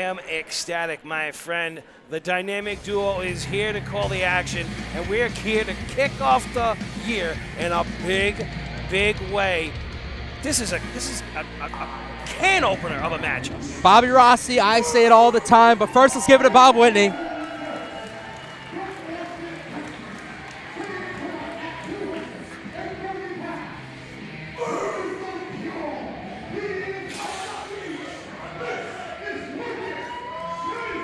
am ecstatic, my friend. The dynamic duo is here to call the action, and we're here to kick off the year in a big, big way. This is a can opener of a match. Bobby Rossi, I say it all the time, but first let's give it to Bob Whitney.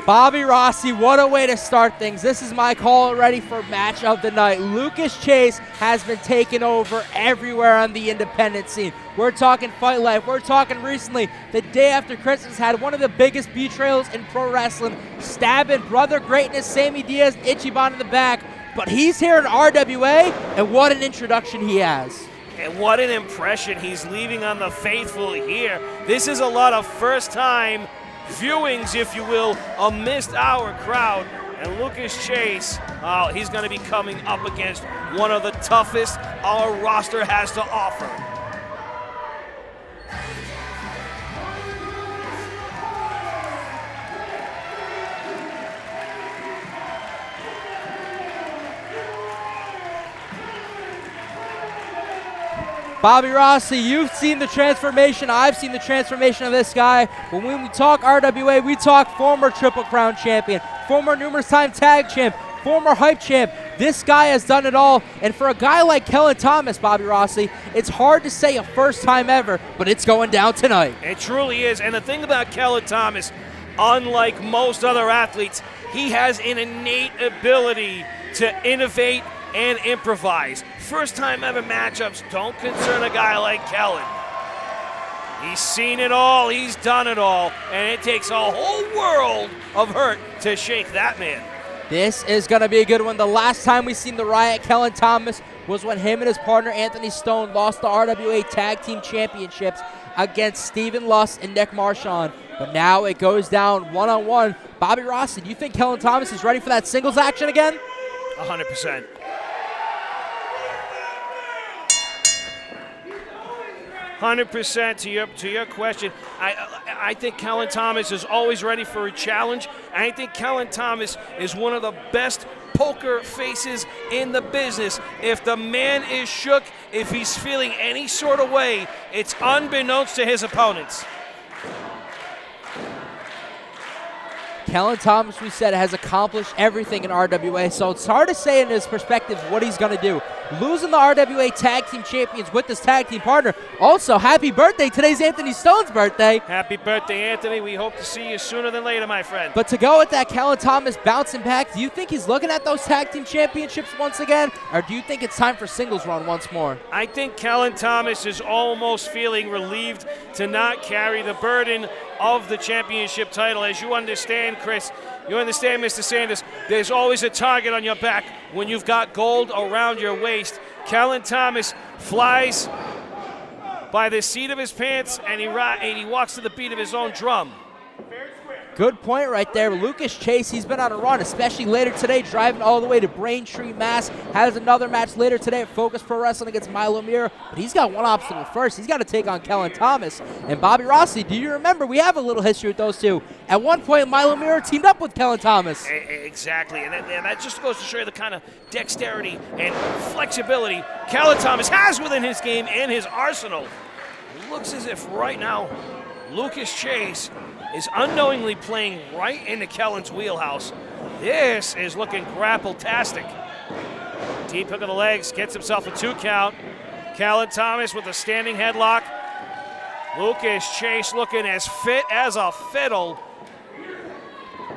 Bobby Rossi, what a way to start things. This is my call already for match of the night. Lucas Chase has been taken over everywhere on the independent scene. We're talking Fight Life. We're talking recently, the day after Christmas, had one of the biggest betrayals in pro wrestling, stabbing Brother Greatness, Sammy Diaz, Ichiban in the back. But he's here in RWA, and what an introduction he has. And what an impression he's leaving on the faithful here. This is a lot of first-time viewings, if you will, amidst our crowd. And Lucas Chase, he's going to be coming up against one of the toughest our roster has to offer. Bobby Rossi, you've seen the transformation. I've seen the transformation of this guy. But when we talk RWA, we talk former Triple Crown champion, former numerous time tag champ, former hype champ. This guy has done it all. And for a guy like Kellan Thomas, Bobby Rossi, it's hard to say a first time ever, but it's going down tonight. It truly is. And the thing about Kellan Thomas, unlike most other athletes, he has an innate ability to innovate and improvise. First time ever matchups don't concern a guy like Kellan. He's seen it all, he's done it all, and it takes a whole world of hurt to shake that man. This is going to be a good one. The last time we seen the Riot, Kellan Thomas, was when him and his partner Anthony Stone lost the RWA Tag Team Championships against Steven Luss and Nick Marchand. But now it goes down one-on-one. Bobby Rossi, do you think Kellan Thomas is ready for that singles action again? 100%. 100% to your question. I think Kellan Thomas is always ready for a challenge. I think Kellan Thomas is one of the best poker faces in the business. If the man is shook, if he's feeling any sort of way, it's unbeknownst to his opponents. Kellan Thomas, we said, has accomplished everything in RWA, so it's hard to say in his perspective what he's going to do. Losing the RWA Tag Team Champions with this tag team partner. Also, happy birthday. Today's Anthony Stone's birthday. Happy birthday, Anthony. We hope to see you sooner than later, my friend. But to go with that Kellan Thomas bouncing back, do you think he's looking at those Tag Team Championships once again, or do you think it's time for singles run once more? I think Kellan Thomas is almost feeling relieved to not carry the burden of the championship title. As you understand, Chris, you understand, Mr. Sanders, there's always a target on your back when you've got gold around your waist. Kellan Thomas flies by the seat of his pants, and he walks to the beat of his own drum. Good point right there. Lucas Chase, he's been on a run, especially later today, driving all the way to Braintree, Mass. Has another match later today at Focus Pro Wrestling against Milo Mira, but he's got one obstacle first. He's got to take on Kellan Thomas. And Bobby Rossi, do you remember? We have a little history with those two. At one point, Milo Mira teamed up with Kellan Thomas. Exactly, and that just goes to show you the kind of dexterity and flexibility Kellan Thomas has within his game and his arsenal. It looks as if right now, Lucas Chase is unknowingly playing right into Kellan's wheelhouse. This is looking grapple-tastic. Deep hook of the legs, gets himself a 2 count. Kellan Thomas with a standing headlock. Lucas Chase looking as fit as a fiddle.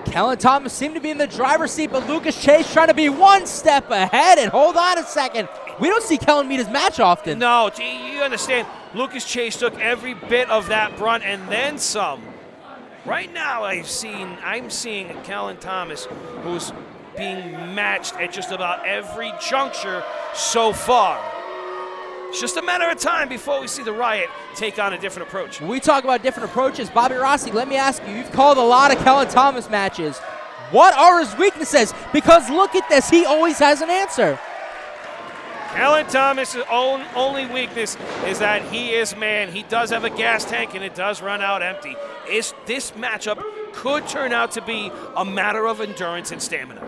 Kellan Thomas seemed to be in the driver's seat, but Lucas Chase trying to be one step ahead. And hold on a second. We don't see Kellan meet his match often. No, you understand. Lucas Chase took every bit of that brunt and then some. Right now, I'm seeing Kellan Thomas, who's being matched at just about every juncture so far. It's just a matter of time before we see the Riot take on a different approach. When we talk about different approaches, Bobby Rossi, let me ask you, you've called a lot of Kellan Thomas matches. What are his weaknesses? Because look at this, he always has an answer. Kellan Thomas' only weakness is that he is man. He does have a gas tank, and it does run out empty. This matchup could turn out to be a matter of endurance and stamina.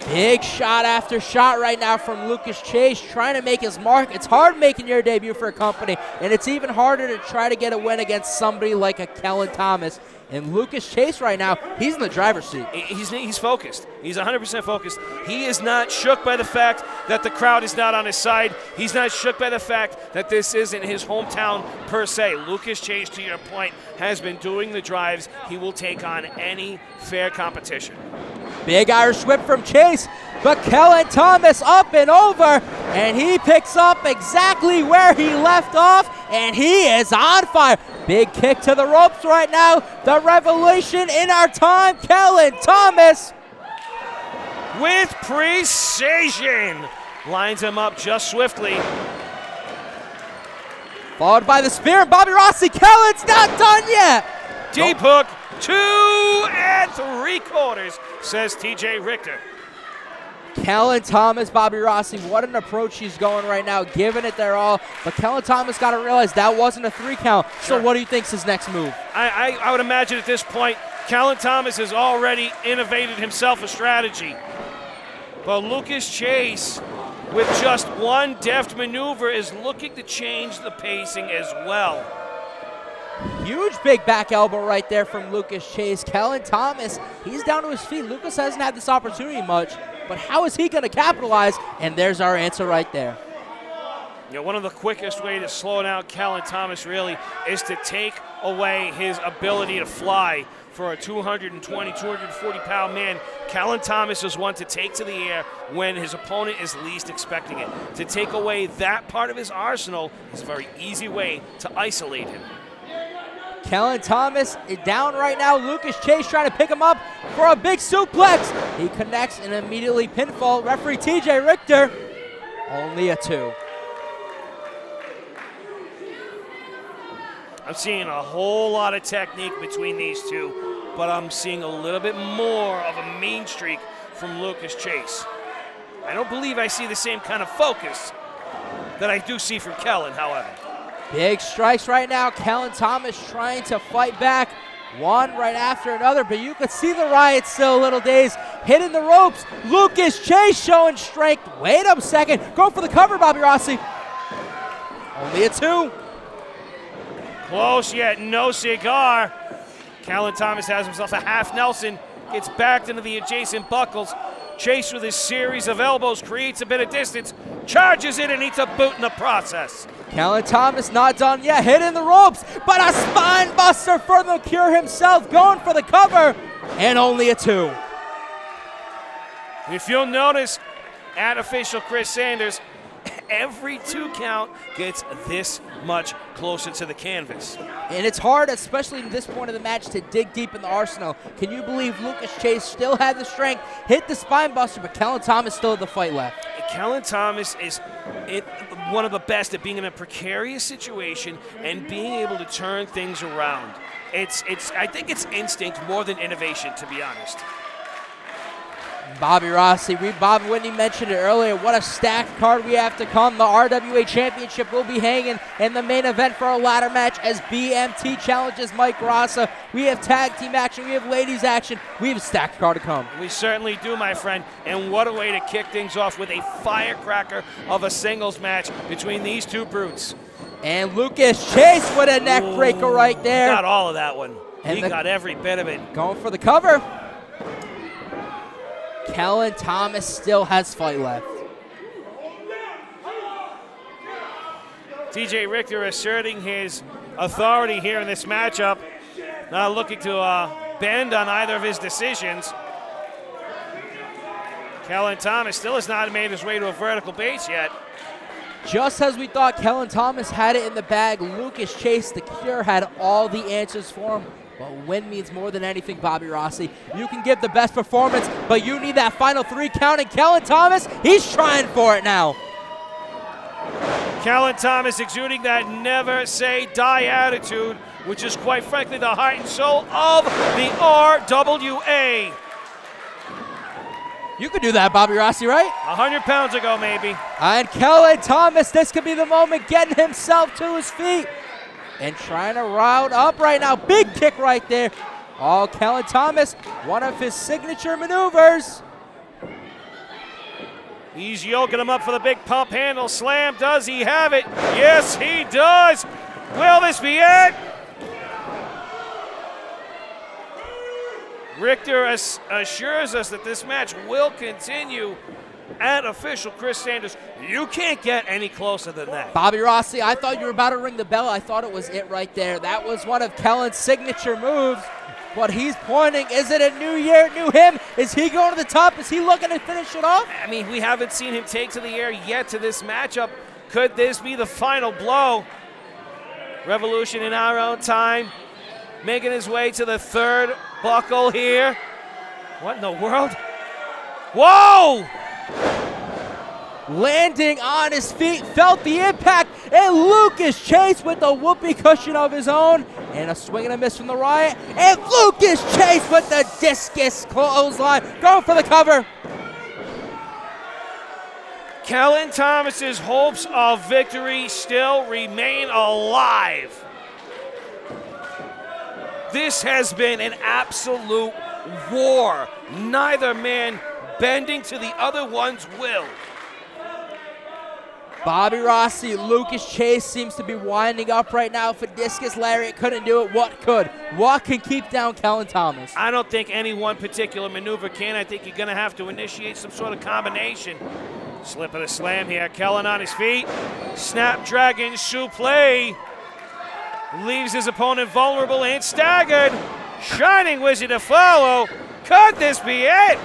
Big shot after shot right now from Lucas Chase, trying to make his mark. It's hard making your debut for a company, and it's even harder to try to get a win against somebody like a Kellan Thomas. And Lucas Chase right now, he's in the driver's seat. He's focused. He's 100% focused. He is not shook by the fact that the crowd is not on his side. He's not shook by the fact that this isn't his hometown per se. Lucas Chase, to your point, has been doing the drives. He will take on any fair competition. Big Irish whip from Chase, but Kellan Thomas up and over, and he picks up exactly where he left off, and he is on fire. Big kick to the ropes right now. The revelation in our time, Kellan Thomas. With precision, lines him up just swiftly. Followed by the spear, and Bobby Rossi. Kellan's not done yet. Deep hook, 2 3/4, says TJ Richter. Kellan Thomas, Bobby Rossi, what an approach he's going right now, giving it their all. But Kellan Thomas got to realize that wasn't a 3 count. So what do you think's his next move? I would imagine at this point, Kellan Thomas has already innovated himself a strategy. But Lucas Chase, with just one deft maneuver, is looking to change the pacing as well. Huge big back elbow right there from Lucas Chase. Kellan Thomas, he's down to his feet. Lucas hasn't had this opportunity much, but how is he going to capitalize? And there's our answer right there. One of the quickest way to slow down Kellan Thomas really is to take away his ability to fly. For a 220, 240-pound man, Kellan Thomas is one to take to the air when his opponent is least expecting it. To take away that part of his arsenal is a very easy way to isolate him. Kellan Thomas is down right now. Lucas Chase trying to pick him up for a big suplex. He connects and immediately pinfall. Referee TJ Richter, only a 2. I'm seeing a whole lot of technique between these two, but I'm seeing a little bit more of a mean streak from Lucas Chase. I don't believe I see the same kind of focus that I do see from Kellan, however. Big strikes right now. Kellan Thomas trying to fight back, one right after another, but you could see the riot still a little dazed, hitting the ropes. Lucas Chase showing strength. Wait a second. Go for the cover, Bobby Rossi. Only a 2. Close yet no cigar. Kellan Thomas has himself a half Nelson, gets backed into the adjacent buckles. Chase with his series of elbows creates a bit of distance, charges in and eats a boot in the process. Kellan Thomas not done yet, hitting the ropes, but a spine buster for the cure himself, going for the cover, and only a 2. If you'll notice, at official Chris Sanders, every 2 count gets this much closer to the canvas. And it's hard, especially at this point of the match, to dig deep in the arsenal. Can you believe Lucas Chase still had the strength, hit the spine buster, but Kellan Thomas still had the fight left? Kellan Thomas is one of the best at being in a precarious situation and being able to turn things around. I think it's instinct more than innovation, to be honest. Bobby Rossi, Bob Whitney mentioned it earlier, what a stacked card we have to come. The RWA Championship will be hanging in the main event for a ladder match as BMT challenges Mike Rassa. We have tag team action, we have ladies action, we have a stacked card to come. We certainly do, my friend, and what a way to kick things off with a firecracker of a singles match between these two brutes. And Lucas Chase with a neck breaker right there. He got all of that one. And he got every bit of it. Going for the cover. Kellan Thomas still has fight left. TJ Richter asserting his authority here in this matchup, not looking to bend on either of his decisions. Kellan Thomas still has not made his way to a vertical base yet. Just as we thought Kellan Thomas had it in the bag, Lucas Chase, the Cure, had all the answers for him. But win means more than anything, Bobby Rossi. You can give the best performance, but you need that final 3 count. And Kellan Thomas, he's trying for it now. Kellan Thomas exuding that never say die attitude, which is quite frankly the heart and soul of the RWA. You could do that, Bobby Rossi, right? 100 pounds ago, maybe. And Kellan Thomas, this could be the moment, getting himself to his feet and trying to route up right now. Big kick right there. Oh, Kellan Thomas, one of his signature maneuvers. He's yoking him up for the big pump handle slam. Does he have it? Yes, he does. Will this be it? Richter assures us that this match will continue at official Chris Sanders. You can't get any closer than that. Bobby Rossi, I thought you were about to ring the bell. I thought it was it right there. That was one of Kellan's signature moves. But he's pointing. Is it a new year, new him? Is he going to the top? Is he looking to finish it off? I mean, we haven't seen him take to the air yet to this matchup. Could this be the final blow? Revolution in our own time, making his way to the third buckle here. What in the world? Whoa! Landing on his feet, felt the impact, and Lucas Chase with the whoopee cushion of his own, and a swing and a miss from the Riot, and Lucas Chase with the discus clothesline, going for the cover. Kellan Thomas's hopes of victory still remain alive. This has been an absolute war. Neither man bending to the other one's will. Bobby Rossi, Lucas Chase seems to be winding up right now. If a discus lariat couldn't do it, what could? What can keep down Kellan Thomas? I don't think any one particular maneuver can. I think you're going to have to initiate some sort of combination. Slip of the slam here. Kellan on his feet. Snapdragon suplex. Leaves his opponent vulnerable and staggered. Shining Wizard to follow. Could this be it?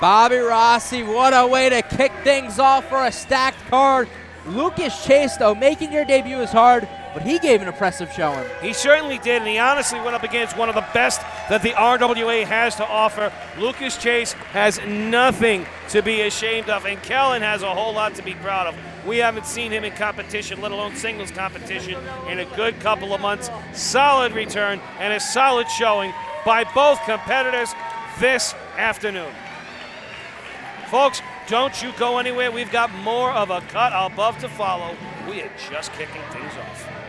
Bobby Rossi, what a way to kick things off for a stacked card. Lucas Chase, though, making your debut is hard, but he gave an impressive showing. He certainly did, and he honestly went up against one of the best that the RWA has to offer. Lucas Chase has nothing to be ashamed of, and Kellan has a whole lot to be proud of. We haven't seen him in competition, let alone singles competition, in a good couple of months. Solid return and a solid showing by both competitors this afternoon. Folks, don't you go anywhere. We've got more of a cut above to follow. We are just kicking things off.